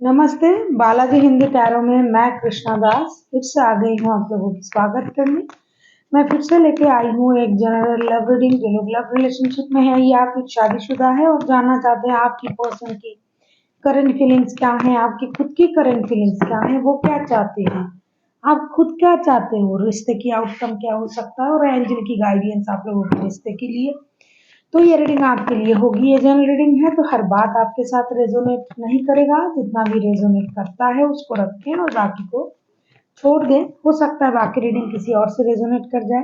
नमस्ते, बालाजी हिंदी टैरो में मैं कृष्णा दास फिर से आ गई हूँ आप लोगों की स्वागत करने। मैं फिर से लेके आई हूँ एक जनरल लव रीडिंग। जो लोग लव रिलेशनशिप में है या फिर शादीशुदा है और जानना चाहते हैं आपकी पर्सन की करंट फीलिंग्स क्या है, आपकी खुद की करंट फीलिंग्स क्या है, वो क्या चाहते हैं, आप खुद क्या चाहते हो, रिश्ते की आउटकम क्या हो सकता है और एंजल की गाइडेंस आप लोगों के रिश्ते के लिए। तो ये रीडिंग आपके लिए होगी। ये जनरल रीडिंग है तो हर बात आपके साथ रेजोनेट नहीं करेगा। जितना भी रेजोनेट करता है उसको रखें और बाकी को छोड़ दें। हो सकता है बाकी रीडिंग किसी और से रेजोनेट कर जाए।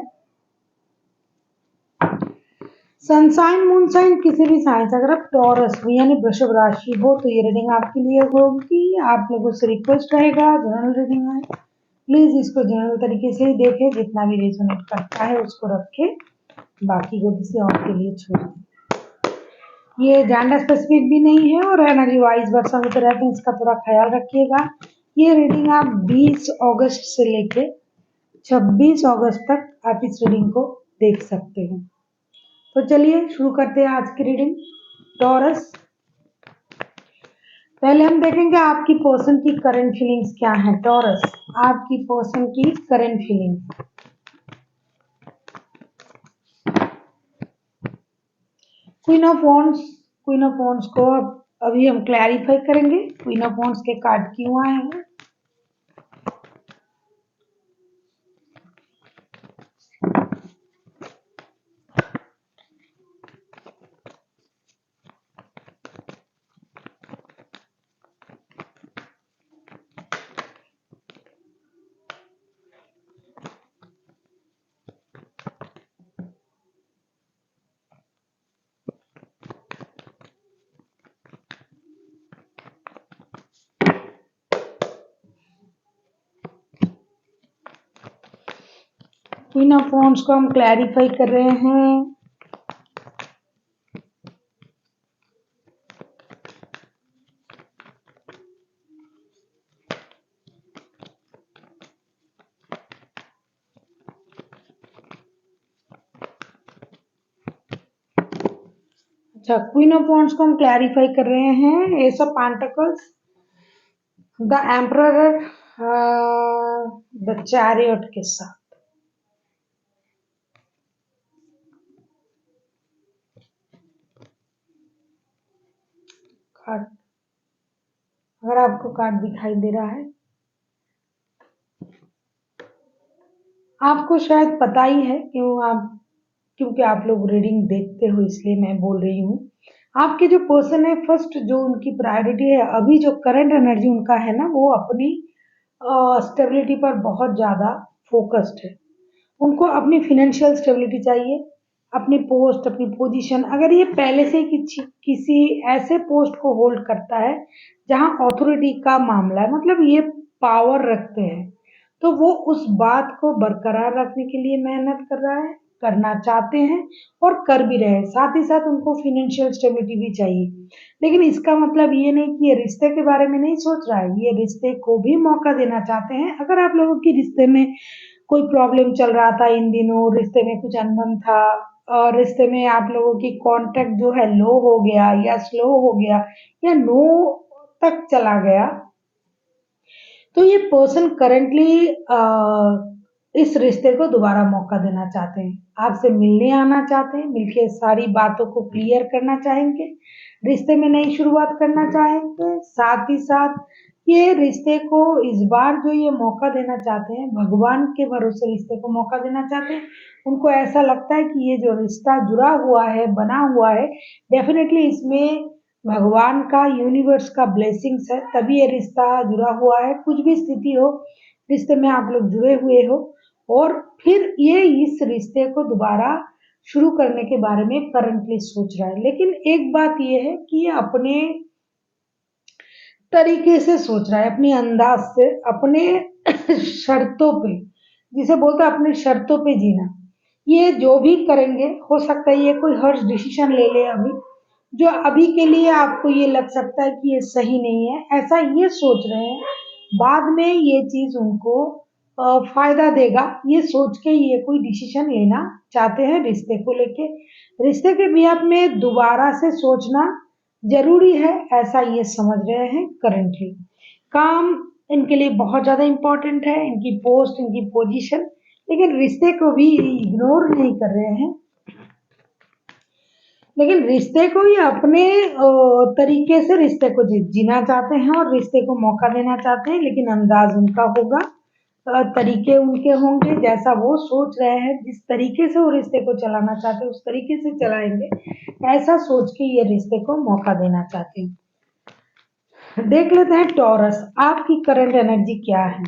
सनसाइन मूनसाइन किसी भी साइन से अगर आप टॉरस यानी वृषभ राशि हो तो ये रीडिंग आपके लिए होगी। आप लोगों से रिक्वेस्ट रहेगा, जनरल रीडिंग है, प्लीज इसको जनरल तरीके से ही देखें। जितना भी रेजोनेट करता है उसको रखें, बाकी को किसी और के लिए छोड़ दें। ये जेंडर स्पेसिफिक भी नहीं है और एनर्जी वाइज वर्षा होते रहते हैं, इसका थोड़ा ख्याल रखिएगा। ये रीडिंग आप 20 अगस्त से लेके 26 अगस्त तक आप इस रीडिंग को देख सकते हैं। तो चलिए शुरू करते हैं आज की रीडिंग। टॉरस, पहले हम देखेंगे आपकी पर्सन की करंट फीलिंग्स क्या है। टॉरस, आपकी पर्सन की current feeling. Queen of wands, queen of wands को अभी हम क्लैरिफाई करेंगे। क्वीन ऑफ वॉन्ड्स के कार्ड क्यों आए हैं। क्वीन ऑफ वॉन्ड्स को हम क्लैरिफाई कर रहे हैं। अच्छा, क्वीन ऑफ वॉन्ड्स को हम क्लैरिफाई कर रहे हैं। S of pentacles, the emperor, the chariot के साथ। कार्ड, अगर आपको कार्ड दिखाई दे रहा है, आपको शायद पता ही है क्योंकि आप लोग रीडिंग देखते हो इसलिए मैं बोल रही हूँ। आपके जो पर्सन है, फर्स्ट जो उनकी प्रायोरिटी है, अभी जो करंट एनर्जी उनका है ना, वो अपनी स्टेबिलिटी पर बहुत ज्यादा फोकस्ड है। उनको अपनी फिनेंशियल स्टेबिलिटी चाहिए, अपनी पोस्ट, अपनी पोजीशन। अगर ये पहले से ही किसी ऐसे पोस्ट को होल्ड करता है जहां अथॉरिटी का मामला है, मतलब ये पावर रखते हैं, तो वो उस बात को बरकरार रखने के लिए मेहनत कर रहा है, करना चाहते हैं और कर भी रहे हैं। साथ ही साथ उनको फिनेंशियल स्टेबिलिटी भी चाहिए। लेकिन इसका मतलब ये नहीं कि ये रिश्ते के बारे में नहीं सोच रहा है, ये रिश्ते को भी मौका देना चाहते हैं। अगर आप लोगों की रिश्ते में कोई प्रॉब्लम चल रहा था इन दिनों, रिश्ते में कुछ अनबन था और रिश्ते में आप लोगों की कांटेक्ट जो है लो हो गया या स्लो हो गया या नो तक चला गया, तो ये पर्सन करंटली इस रिश्ते को दोबारा मौका देना चाहते हैं, आपसे मिलने आना चाहते हैं, मिलके सारी बातों को क्लियर करना चाहेंगे, रिश्ते में नई शुरुआत करना चाहेंगे। साथ ही साथ ये रिश्ते को इस बार जो ये मौका देना चाहते हैं, भगवान के भरोसे रिश्ते को मौका देना चाहते हैं। उनको ऐसा लगता है कि ये जो रिश्ता जुड़ा हुआ है, बना हुआ है, डेफिनेटली इसमें भगवान का, यूनिवर्स का ब्लेसिंग्स है, तभी ये रिश्ता जुड़ा हुआ है। कुछ भी स्थिति हो, रिश्ते में आप लोग जुड़े हुए हो और फिर ये इस रिश्ते को दोबारा शुरू करने के बारे में करंटली सोच रहा है। लेकिन एक बात ये है कि ये अपने तरीके से सोच रहा है, अपनी अंदाज से, अपने शर्तों पे, जिसे बोलते हैं अपनी शर्तों पे जीना। ये जो भी करेंगे, हो सकता है ये कोई हर्ष डिसीजन ले ले अभी, जो अभी के लिए आपको ये लग सकता है कि ये सही नहीं है, ऐसा ये सोच रहे हैं। बाद में ये चीज उनको फायदा देगा, ये सोच के ये कोई डिसीजन लेना चाहते हैं रिश्ते को लेके। रिश्ते के बिहाफ में दोबारा से सोचना जरूरी है, ऐसा ये समझ रहे हैं करेंटली। काम इनके लिए बहुत ज्यादा इम्पोर्टेंट है, इनकी पोस्ट, इनकी पोजीशन, लेकिन रिश्ते को भी इग्नोर नहीं कर रहे हैं। लेकिन रिश्ते को ही अपने तरीके से रिश्ते को जीना चाहते हैं और रिश्ते को मौका देना चाहते हैं, लेकिन अंदाज उनका होगा, तरीके उनके होंगे, जैसा वो सोच रहे हैं, जिस तरीके से वो रिश्ते को चलाना चाहते हैं उस तरीके से चलाएंगे, ऐसा सोच के ये रिश्ते को मौका देना चाहते हैं। देख लेते हैं टॉरस, आपकी करंट एनर्जी क्या है।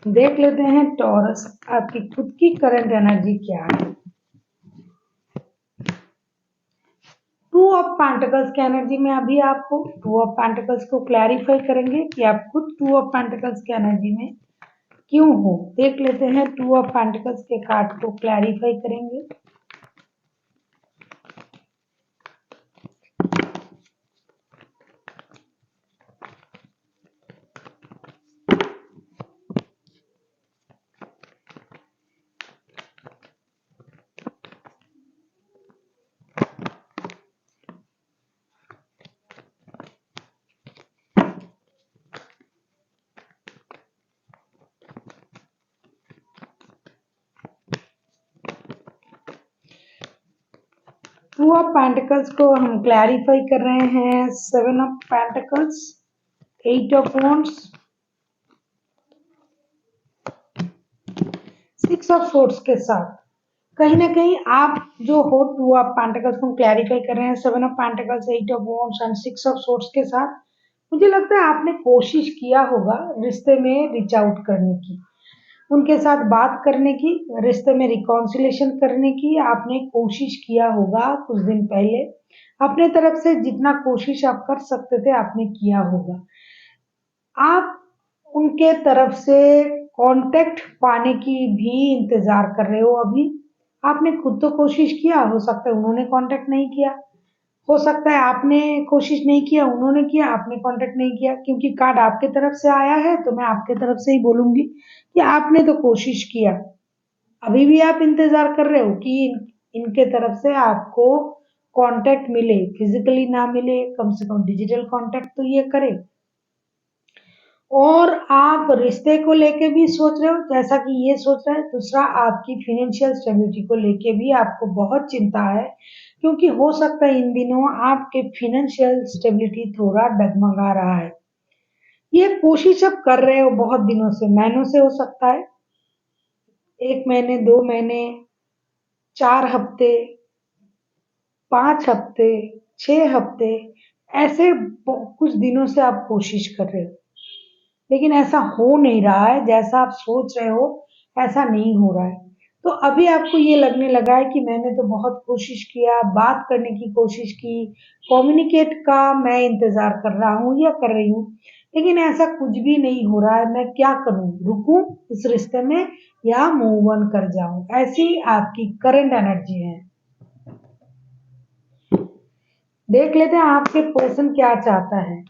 देख लेते हैं टॉरस, आपकी खुद की करंट एनर्जी क्या है। टू ऑफ पेंटिकल्स की एनर्जी में अभी आपको टू ऑफ पेंटिकल्स को क्लैरिफाई करेंगे कि आप खुद टू ऑफ पेंटिकल्स की एनर्जी में क्यों हो। देख लेते हैं, टू ऑफ पेंटिकल्स के कार्ड को क्लैरिफाई करेंगे। टू ऑफ पेंटिकल्स को हम क्लैरिफाई कर रहे हैं seven of pentacles, eight of wands, six of swords के साथ। कहीं ना कहीं आप जो हो टू ऑफ पेंटिकल्स को क्लैरिफाई कर रहे हैं seven of pentacles, eight of wands and six of swords के साथ। मुझे लगता है आपने कोशिश किया होगा रिश्ते में रीच आउट करने की, उनके साथ बात करने की, रिश्ते में रिकॉन्सिलेशन करने की आपने कोशिश किया होगा कुछ दिन पहले। अपने तरफ से जितना कोशिश आप कर सकते थे आपने किया होगा। आप उनके तरफ से कांटेक्ट पाने की भी इंतजार कर रहे हो अभी। आपने खुद तो कोशिश किया, हो सकता है उन्होंने कांटेक्ट नहीं किया, हो सकता है आपने कोशिश नहीं किया उन्होंने किया, आपने कांटेक्ट नहीं किया। क्योंकि कार्ड आपके तरफ से आया है तो मैं आपके तरफ से ही बोलूंगी कि आपने तो कोशिश किया। अभी भी आप इंतजार कर रहे हो कि इनके तरफ से आपको कांटेक्ट मिले, फिजिकली ना मिले, कम से कम डिजिटल कांटेक्ट तो ये करे। और आप रिश्ते को लेके भी सोच रहे हो जैसा कि ये सोच रहा है। दूसरा, आपकी फाइनेंशियल स्टेबिलिटी को लेके भी आपको बहुत चिंता है, क्योंकि हो सकता है इन दिनों आपके फाइनेंशियल स्टेबिलिटी थोड़ा डगमगा रहा है। ये कोशिश आप कर रहे हो बहुत दिनों से, महीनों से हो सकता है, 1 महीने, 2 महीने, 4 हफ्ते, 5 हफ्ते, 6 हफ्ते, ऐसे कुछ दिनों से आप कोशिश कर रहे हो, लेकिन ऐसा हो नहीं रहा है, जैसा आप सोच रहे हो ऐसा नहीं हो रहा है। तो अभी आपको ये लगने लगा है कि मैंने तो बहुत कोशिश किया, बात करने की कोशिश की, कम्युनिकेट का मैं इंतजार कर रहा हूँ या कर रही हूँ, लेकिन ऐसा कुछ भी नहीं हो रहा है। मैं क्या करूँ, रुकूं इस रिश्ते में या मूव ऑन कर जाऊं, ऐसी आपकी करंट एनर्जी है। देख लेते हैं आपके पर्सन क्या चाहता है।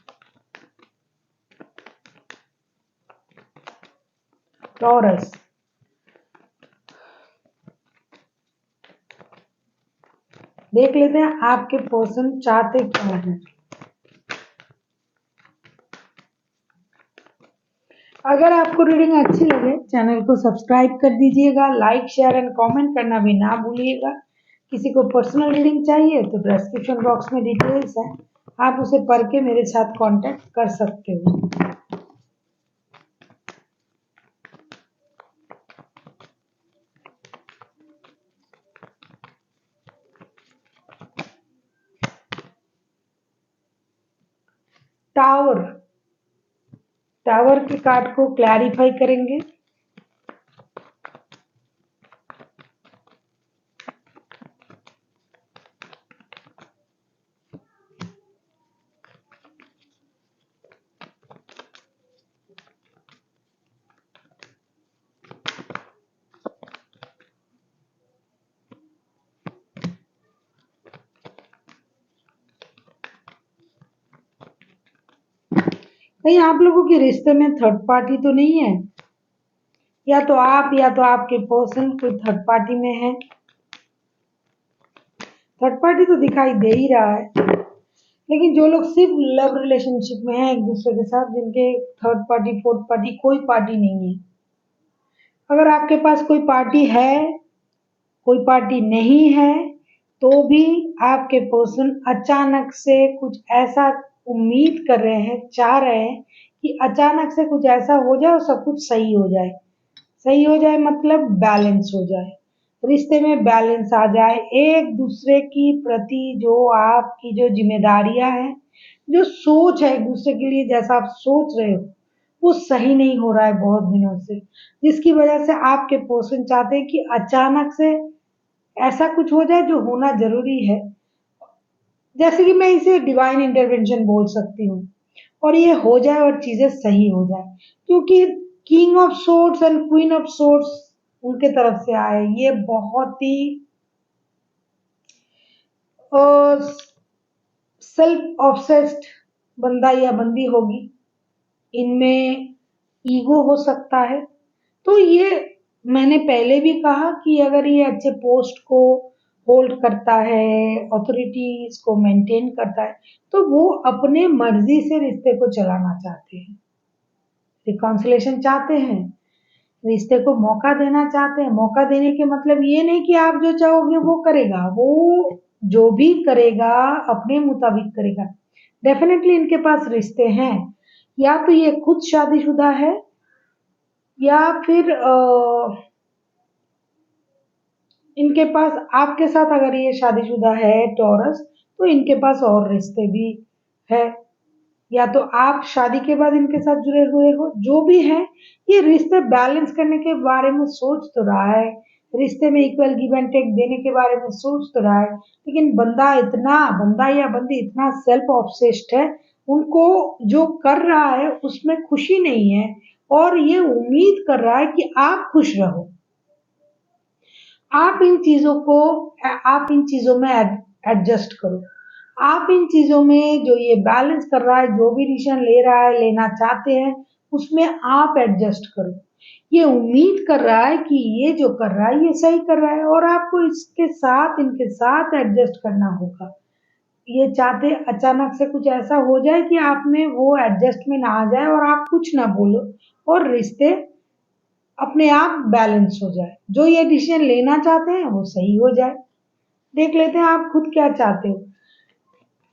टॉरस, देख लेते हैं आपके पर्सन चाहते क्या हैं। अगर आपको रीडिंग अच्छी लगे चैनल को सब्सक्राइब कर दीजिएगा, लाइक शेयर एंड कमेंट करना भी ना भूलिएगा। किसी को पर्सनल रीडिंग चाहिए तो डिस्क्रिप्शन बॉक्स में डिटेल्स है, आप उसे पढ़ के मेरे साथ कांटेक्ट कर सकते हो। टावर, टावर के कार्ड को क्लैरिफाई करेंगे। कहीं आप लोगों के रिश्ते में थर्ड पार्टी तो नहीं है, या तो आप या तो आपके पर्सन कोई थर्ड पार्टी में है। थर्ड पार्टी तो दिखाई दे ही रहा है, लेकिन जो लोग सिर्फ लव रिलेशनशिप में हैं एक दूसरे के साथ, जिनके थर्ड पार्टी फोर्थ पार्टी कोई पार्टी नहीं है। अगर आपके पास कोई पार्टी है, कोई पार्टी नहीं है, तो भी आपके पर्सन अचानक से कुछ ऐसा उम्मीद कर रहे हैं, चाह रहे हैं कि अचानक से कुछ ऐसा हो जाए और सब कुछ सही हो जाए। सही हो जाए मतलब बैलेंस हो जाए, रिश्ते में बैलेंस आ जाए, एक दूसरे की प्रति जो आपकी जो जिम्मेदारियां हैं, जो सोच है एक दूसरे के लिए जैसा आप सोच रहे हो, वो सही नहीं हो रहा है बहुत दिनों से, जिसकी वजह से आपके पर्सन चाहते हैं कि अचानक से ऐसा कुछ हो जाए जो होना ज़रूरी है। जैसे कि मैं इसे डिवाइन इंटरवेंशन बोल सकती हूँ और ये हो जाए और चीज़ें सही हो जाए। क्योंकि king of swords and queen of swords उनके तरफ से आए। ये बहुत ही अ, सेल्फ ऑब्सेस्ड बंदा या बंदी होगी। इनमें ईगो हो सकता है। तो ये मैंने पहले भी कहा कि अगर ये अच्छे पोस्ट को होल्ड करता है, ऑथोरिटीज को मेंटेन करता है, तो वो अपने मर्जी से रिश्ते को चलाना चाहते हैं, रिकॉन्सिलेशन चाहते हैं, रिश्ते को मौका देना चाहते हैं। मौका देने के मतलब ये नहीं कि आप जो चाहोगे वो करेगा, वो जो भी करेगा अपने मुताबिक करेगा। डेफिनेटली इनके पास रिश्ते हैं, या तो ये खुद शादीशुदा है या फिर इनके पास आपके साथ अगर ये शादीशुदा है टॉरस, तो इनके पास और रिश्ते भी है, या तो आप शादी के बाद इनके साथ जुड़े हुए हो, जो भी है ये रिश्ते बैलेंस करने के बारे में सोच तो रहा है, रिश्ते में इक्वल गिव एंड टेक देने के बारे में सोच तो रहा है, लेकिन बंदा या बंदी इतना सेल्फ ऑब्सेस्ड है, उनको जो कर रहा है उसमें खुशी नहीं है और ये उम्मीद कर रहा है कि आप खुश रहो। आप इन चीज़ों को आप इन चीज़ों में एडजस्ट करो। आप इन चीज़ों में जो ये बैलेंस कर रहा है, जो भी डिसीज़न ले रहा है, लेना चाहते हैं, उसमें आप एडजस्ट करो। ये उम्मीद कर रहा है कि ये जो कर रहा है, ये सही कर रहा है और आपको इनके साथ एडजस्ट करना होगा। ये चाहते अचानक से कुछ ऐसा हो जाए कि आप में वो एडजस्टमेंट आ जाए और आप कुछ ना बोलो और रिश्ते अपने आप बैलेंस हो जाए। जो ये डिसीजन लेना चाहते हैं वो सही हो जाए। देख लेते हैं आप खुद क्या चाहते हो।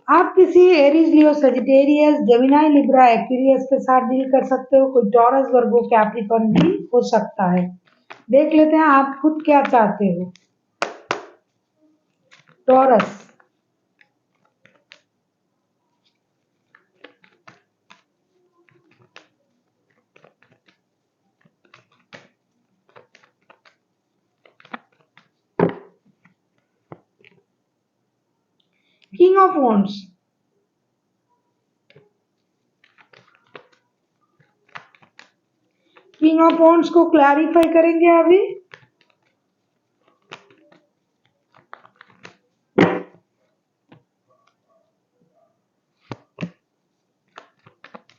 आप किसी Aries Leo Sagittarius Gemini Libra Aquarius के साथ डील कर सकते हो, कोई टॉरस वर्गो कैप्रिकॉर्न भी हो सकता है। देख लेते हैं आप खुद क्या चाहते हो। Taurus, king of wands, king of wands को क्लैरिफाई करेंगे अभी।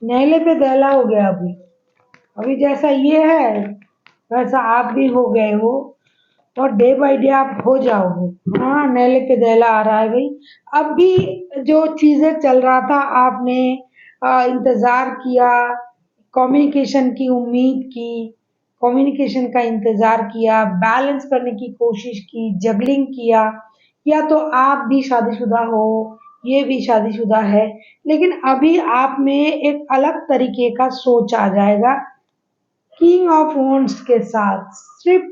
नहले पे दहला हो गया अभी। अभी जैसा ये है वैसा आप भी हो गए हो और डे बाय डे आप हो जाओगे। हाँ, नैले पे दहला आ रहा है भाई। अब भी जो चीजें चल रहा था, आपने इंतजार किया, कम्युनिकेशन की उम्मीद की, कम्युनिकेशन का इंतजार किया, बैलेंस करने की कोशिश की, जगलिंग किया, या तो आप भी शादीशुदा हो, ये भी शादीशुदा है, लेकिन अभी आप में एक अलग तरीके का सोच आ जाएगा किंग ऑफ वॉन्ड्स के साथ। सिर्फ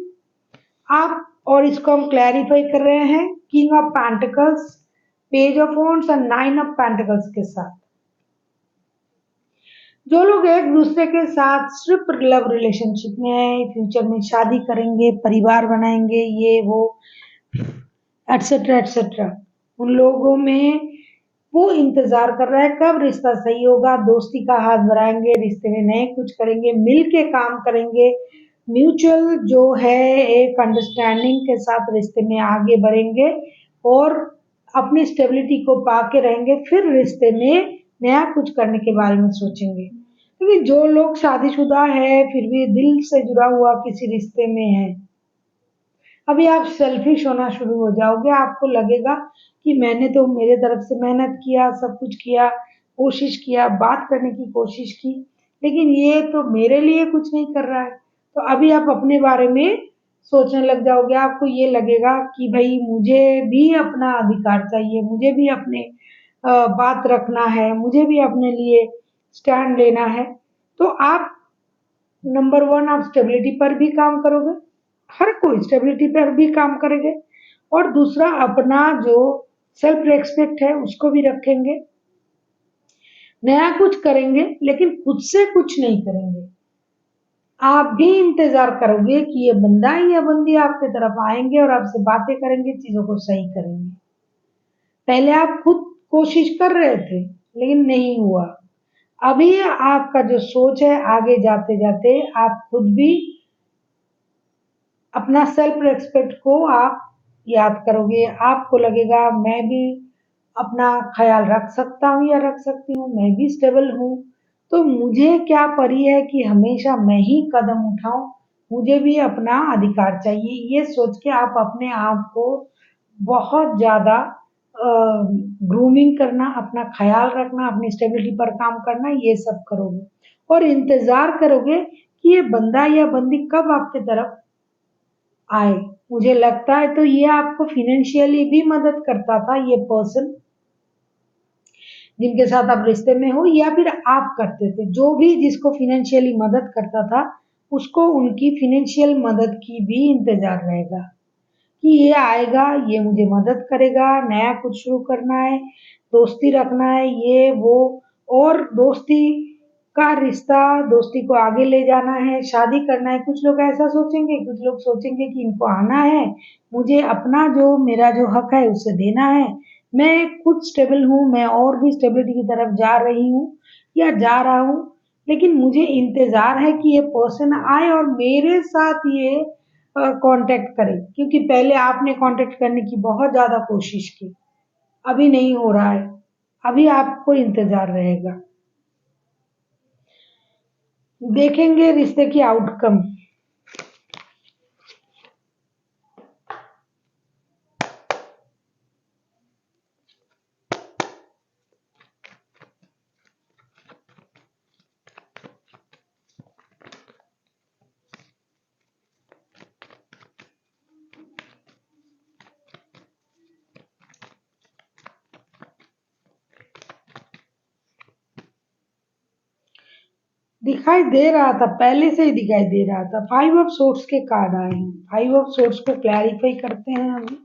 आप, और इसको हम क्लैरिफाई कर रहे हैं king of pentacles, page of wands और नाइन ऑफ पेंटिकल्स के साथ। जो लोग एक दूसरे के साथ सिर्फ लव रिलेशनशिप में हैं, फ्यूचर में शादी करेंगे, परिवार बनाएंगे, ये वो एटसेट्रा एटसेट्रा, उन लोगों में वो इंतजार कर रहा है कब रिश्ता सही होगा, दोस्ती का हाथ बढ़ाएंगे, रिश्ते में नए कुछ करेंगे, मिल के काम करेंगे, म्यूचुअल जो है एक अंडरस्टैंडिंग के साथ रिश्ते में आगे बढ़ेंगे और अपनी स्टेबिलिटी को पाके रहेंगे, फिर रिश्ते में नया कुछ करने के बारे में सोचेंगे। क्योंकि जो लोग शादीशुदा है फिर भी दिल से जुड़ा हुआ किसी रिश्ते में है, अभी आप सेल्फिश होना शुरू हो जाओगे, आपको लगेगा कि मैंने तो मेरे तरफ से मेहनत किया, सब कुछ किया, कोशिश किया, बात करने की कोशिश की, लेकिन ये तो मेरे लिए कुछ नहीं कर रहा है। तो अभी आप अपने बारे में सोचने लग जाओगे, आपको ये लगेगा कि भई मुझे भी अपना अधिकार चाहिए, मुझे भी अपने बात रखना है, मुझे भी अपने लिए स्टैंड लेना है। तो आप नंबर 1 आप स्टेबिलिटी पर भी काम करोगे, हर कोई स्टेबिलिटी पर भी काम करेंगे और दूसरा अपना जो सेल्फ रिस्पेक्ट है उसको भी रखेंगे। नया कुछ करेंगे लेकिन खुद से कुछ नहीं करेंगे। आप भी इंतज़ार करोगे कि ये बंदा या बंदी आपकी तरफ आएँगे और आपसे बातें करेंगे, चीज़ों को सही करेंगे। पहले आप खुद कोशिश कर रहे थे, लेकिन नहीं हुआ। अभी आपका जो सोच है आगे जाते-जाते आप खुद भी अपना सेल्फ रिस्पेक्ट को आप याद करोगे, आपको लगेगा मैं भी अपना ख्याल रख सकता हूँ या रख सकती हूँ, मैं भी स्टेबल हूँ, तो मुझे क्या परी है कि हमेशा मैं ही कदम उठाऊँ, मुझे भी अपना अधिकार चाहिए। ये सोच के आप अपने आप को बहुत ज़्यादा ग्रूमिंग करना, अपना ख्याल रखना, अपनी स्टेबिलिटी पर काम करना, ये सब करोगे और इंतज़ार करोगे कि ये बंदा या बंदी कब आपकी तरफ आए। मुझे लगता है तो ये आपको फ़ाइनेंशियली भी मदद करता था ये पर्सन जिनके साथ आप रिश्ते में हो या फिर आप करते थे। जो भी जिसको फ़ाइनेंशियली मदद करता था, उसको उनकी फ़ाइनेंशियल मदद की भी इंतज़ार रहेगा कि ये आएगा, ये मुझे मदद करेगा, नया कुछ शुरू करना है, दोस्ती रखना है, ये वो और दोस्ती का रिश्ता, दोस्ती को आगे ले जाना है, शादी करना है। कुछ लोग ऐसा सोचेंगे, कुछ लोग सोचेंगे कि इनको आना है, मुझे अपना जो मेरा जो हक है उसे देना है। मैं खुद स्टेबल हूँ, मैं और भी स्टेबिलिटी की तरफ जा रही हूँ या जा रहा हूँ, लेकिन मुझे इंतज़ार है कि ये पर्सन आए और मेरे साथ ये कांटेक्ट करे क्योंकि पहले आपने कांटेक्ट करने की बहुत ज़्यादा कोशिश की, अभी नहीं हो रहा है, अभी आपको इंतज़ार रहेगा। देखेंगे रिश्ते की आउटकम। दिखाई दे रहा था, पहले से ही दिखाई दे रहा था। 5 ऑफ सोर्ड्स के कार्ड आए हैं। 5 ऑफ सोर्ड्स को क्लैरिफाई करते हैं अभी।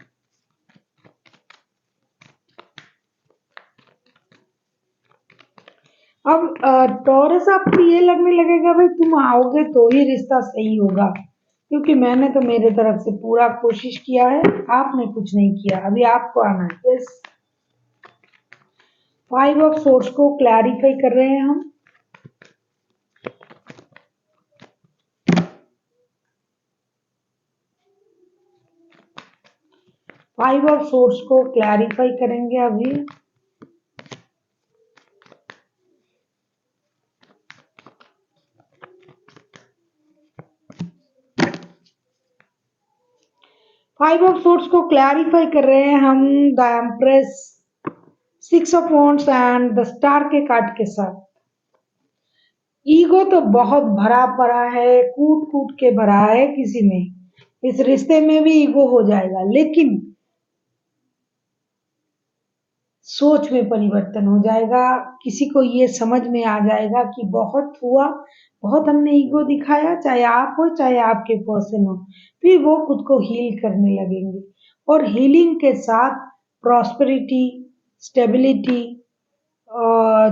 अब टॉरस आपको ये लगने लगेगा भाई तुम आओगे तो ही रिश्ता सही होगा क्योंकि मैंने तो मेरे तरफ से पूरा कोशिश किया है, आपने कुछ नहीं किया, अभी आपको आना है। यस, 5 ऑफ सोर्ड्स को क्लैरिफाई कर रहे हैं हम। 5 ऑफ सोर्ड्स को क्लैरिफाई करेंगे अभी। 5 ऑफ सोर्ड्स को क्लैरिफाई कर रहे हैं हम the empress, 6 of wands and the star के कार्ड के साथ। ईगो तो बहुत भरा पड़ा है, कूट कूट के भरा है किसी में, इस रिश्ते में भी ईगो हो जाएगा, लेकिन सोच में परिवर्तन हो जाएगा। किसी को ये समझ में आ जाएगा कि बहुत हुआ, बहुत हमने ईगो दिखाया, चाहे आप हो चाहे आपके पर्सन हो, फिर वो खुद को हील करने लगेंगे और हीलिंग के साथ प्रॉस्पेरिटी, स्टेबिलिटी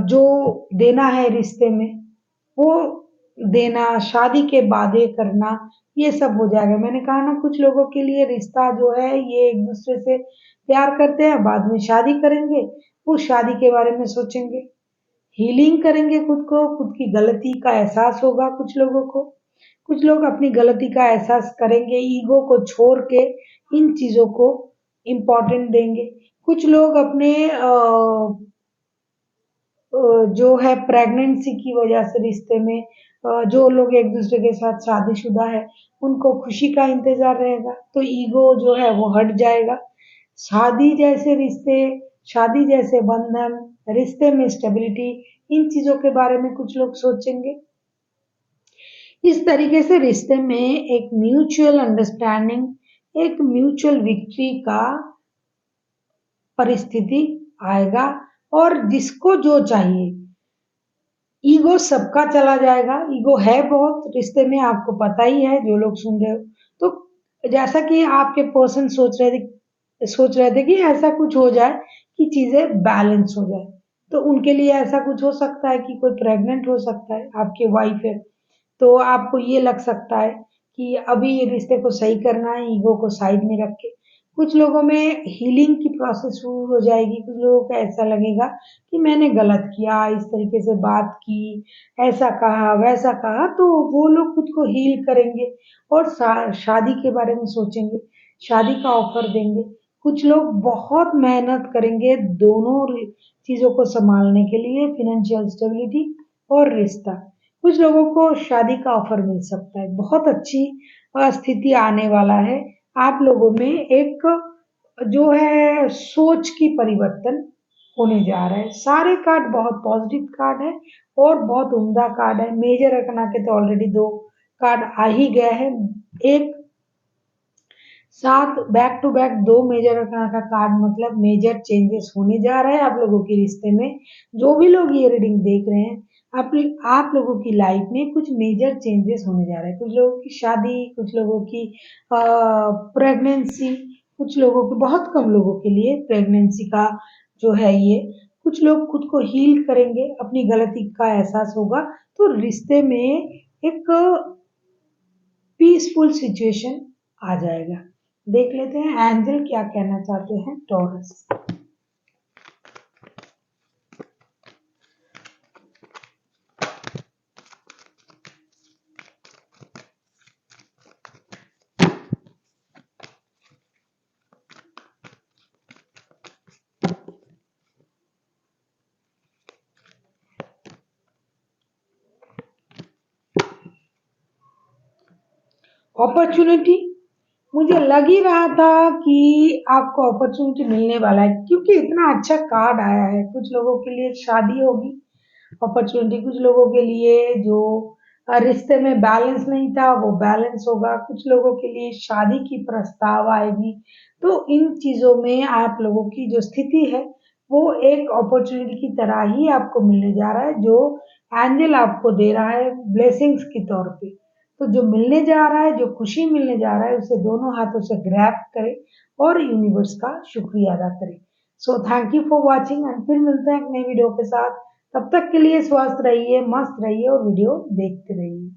जो देना है रिश्ते में वो देना, शादी के वादे करना, ये सब हो जाएगा। मैंने कहा ना कुछ लोगों के लिए रिश्ता जो है ये एक दूसरे से प्यार करते हैं, बाद में शादी करेंगे, वो शादी के बारे में सोचेंगे, हीलिंग करेंगे खुद को, खुद की गलती का एहसास होगा कुछ लोगों को, कुछ लोग अपनी गलती का एहसास करेंगे, ईगो को छोड़ के इन चीज़ों को इम्पोर्टेंट देंगे। कुछ लोग अपने जो है प्रेगनेंसी की वजह से रिश्ते में जो लोग एक दूसरे के साथ शादीशुदा है उनको खुशी का इंतजार रहेगा, तो ईगो जो है वो हट जाएगा। शादी जैसे रिश्ते, शादी जैसे बंधन, रिश्ते में स्टेबिलिटी, इन चीजों के बारे में कुछ लोग सोचेंगे। इस तरीके से रिश्ते में एक म्यूचुअल अंडरस्टैंडिंग, एक म्यूचुअल विक्ट्री का परिस्थिति आएगा, और जिसको जो चाहिए, ईगो सबका चला जाएगा। ईगो है बहुत रिश्ते में, आपको पता ही है जो लोग सुन रहे हो। तो जैसा कि आपके पर्सन सोच रहे थे कि ऐसा कुछ हो जाए कि चीजें बैलेंस हो जाए। तो उनके लिए ऐसा कुछ हो सकता है कि कोई प्रेग्नेंट हो सकता है, आपकी वाइफ है, तो आपको ये लग सकता है कि अभी ये रिश्ते को सही करना है, ईगो को साइड में रख के। कुछ लोगों में हीलिंग की प्रोसेस शुरू हो जाएगी, कुछ लोगों को ऐसा लगेगा कि मैंने गलत किया, इस तरीके से बात की, ऐसा कहा, वैसा कहा, तो वो लोग खुद को हील करेंगे और शादी के बारे में सोचेंगे, शादी का ऑफर देंगे। कुछ लोग बहुत मेहनत करेंगे दोनों चीज़ों को सँभालने के लिए, फ़ाइनेंशियल स्टेबिलिटी और रिश्ता। कुछ लोगों को शादी का ऑफर मिल सकता है, बहुत अच्छी स्थिति आने वाला है। आप लोगों में एक जो है सोच की परिवर्तन होने जा रहा है। सारे कार्ड बहुत पॉजिटिव कार्ड है और बहुत उम्दा कार्ड है। मेजर अरकना के तो ऑलरेडी 2 कार्ड आ ही गया है। एक साथ बैक टू बैक 2 मेजर अरकना का कार्ड, मतलब मेजर चेंजेस होने जा रहा है आप लोगों के रिश्ते में। जो भी लोग ये रीडिंग देख रहे हैं, आप लोगों की लाइफ में कुछ मेजर चेंजेस होने जा रहे हैं। कुछ लोगों की शादी, कुछ लोगों की प्रेगनेंसी, कुछ लोगों की, बहुत कम लोगों के लिए प्रेगनेंसी का जो है ये, कुछ लोग खुद को हील करेंगे, अपनी गलती का एहसास होगा, तो रिश्ते में एक पीसफुल सिचुएशन आ जाएगा। देख लेते हैं एंजल क्या कहना चाहते हैं टॉरस। अपॉर्चुनिटी, मुझे लग ही रहा था कि आपको अपॉर्चुनिटी मिलने वाला है, क्योंकि इतना अच्छा कार्ड आया है। कुछ लोगों के लिए शादी होगी अपॉर्चुनिटी, कुछ लोगों के लिए जो रिश्ते में बैलेंस नहीं था वो बैलेंस होगा, कुछ लोगों के लिए शादी की प्रस्ताव आएगी। तो इन चीजों में आप लोगों की जो स्थिति है वो एक अपॉर्चुनिटी की तरह ही आपको मिलने जा रहा है, जो एंजल आपको दे रहा है ब्लेसिंग्स के तौर पे। तो जो मिलने जा रहा है, जो खुशी मिलने जा रहा है, उसे दोनों हाथों से ग्रैब करें और यूनिवर्स का शुक्रिया अदा करें। So thank you for watching, and फिर मिलते हैं एक नई वीडियो के साथ। तब तक के लिए स्वस्थ रहिए, मस्त रहिए और वीडियो देखते रहिए।